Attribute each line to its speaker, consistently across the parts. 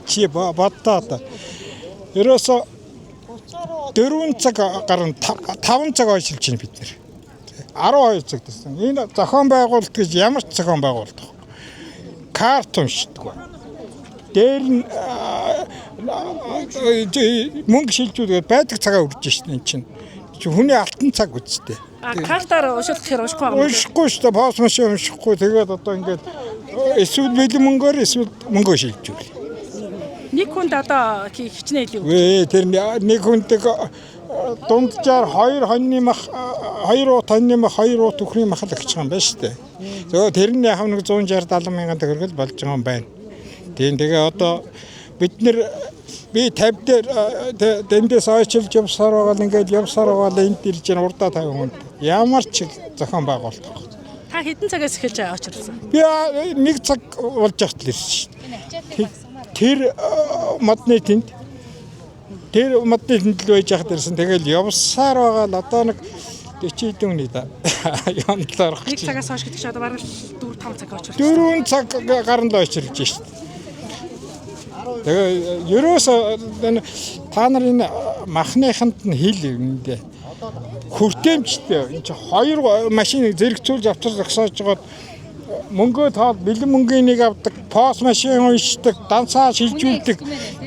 Speaker 1: чи боддоо. Ерөөсө 4 цаг гарan 5 цаг ойшилж байна бид нэр. 12 цаг гэсэн. Энэ зохион байгуулалт гэж ямар ч зохион байгуулалт вэ? Карт уншдаг. Дээр нь мөнгө шилжүүлээд байдаг цагаа үрж шин чинь. Хүний алтан цаг үстэй.
Speaker 2: Картаар унших гэхээр уншихгүй байгаа юм.
Speaker 1: Уншихгүй шүү дээ. Пост машин уншихгүй. Тэгээд одоо ингээд эсвэл бэлэн мөнгөөр эсвэл мөнгөө шилжүүл.
Speaker 2: Нэг хүнд одоо хичнээн илүү.
Speaker 1: Тэр нэг хүндэг дунджаар 2 хоньны мах 2 уут хоньны мах 2 уут өхрийн мах л өгч байгаа юм байна шүү дээ. Тэгээд тэрний яхав нэг 160 70 мянган төгрөгөл болж байгаа юм байна. Тийм тэгээ одоо бид нэр би 50 дээр дэндээс ойчилж явсаар байгаа л ингээд явсаар байгаа л энд ирж байгаа урдаа 50 хүнд. Ямар ч зохион байгуулалт.
Speaker 2: Та хэдэн цагаас эхэлж очирсан?
Speaker 1: Би 1 цаг болж ахт л ирсэн шүү дээ. Тэр модны тэнд л байж ахт ирсэн. Тэгэл явсаар байгаа л одоо нэг 40 хэдэн хүний да. Яндлаар.
Speaker 2: 1 цагаас хойш гэдэг чинь одоо бараг 4 5 цаг4 очирсан.
Speaker 1: цаг гаранд очирж шүү дээ. Тэгээ ерөөсөө та нарын махныханд нь хил юмдээ хүртээмжтэй энэ чи 2 машиныг зэрэгцүүлж авчирч зогсоож байгаад мөнгөө таад бэлэн мөнгөний нэг авдаг пост машин уншдаг дансаа шилжүүлдэг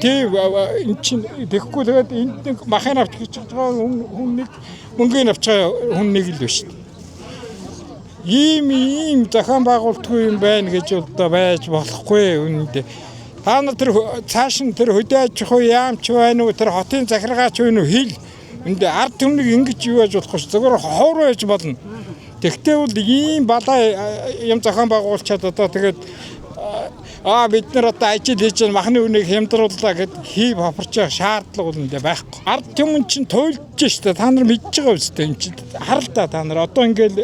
Speaker 1: тийм энэ чи тэгэхгүй тэгээд энд нэг махын авч хийж байгаа хүн нэг мөнгөний авч байгаа хүн нэг л биш. Ийм зохион байгуулалтгүй юм байна гэж одоо байж болохгүй үнэндээ. Та нар тэр цааш нь тэр хөдөө аж ахуй яамч байна уу тэр хотын захиргаач байна уу хэл энд ард түмнийг ингэж юу яаж болохгүй зүгээр ховор байж болно. Тэгтээ бол ийм балай юм зохион байгуулчаад одоо тэгээд бид нар одоо ажил хийж махны үнийг хямдрууллаа гэд хийв хаварч явах шаардлага бол энэ байхгүй. Ард түмэн чинь туйлж штэ та нар мэдж байгаа үстэй энэ чинь харал та нар одоо ингээд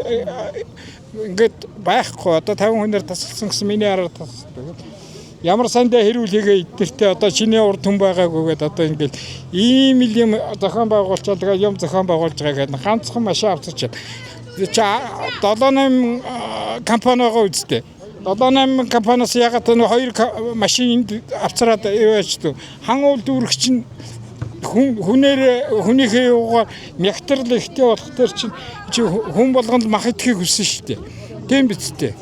Speaker 1: байхгүй одоо 50 хүнээр тасалсан гэсэн миний хараар тасалсан. Ямар сандаа хэрүүл хийгээ эднэртээ одоо чиний урд хүн байгаагүйгээд одоо ингээд ийм юм зохион байгуулчаад байгаа юм зохион байгуулж байгаа гэдэг ганцхан машин авчирчаад 7-8 компанигаа үзтээ 7-8 компаниас ягаад нэг 2 машин авцраад яваачдаг хангуул дүүрэг чинь хүнийхээ юугаар мягтрал ихтэй болох төр чинь хүн болгонд мах идэхийг хүссэн шүү дээ. Тийм биз дээ.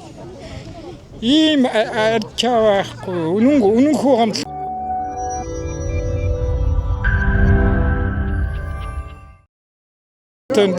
Speaker 1: Ийм арчаа байхгүй үнэн хүү хомдол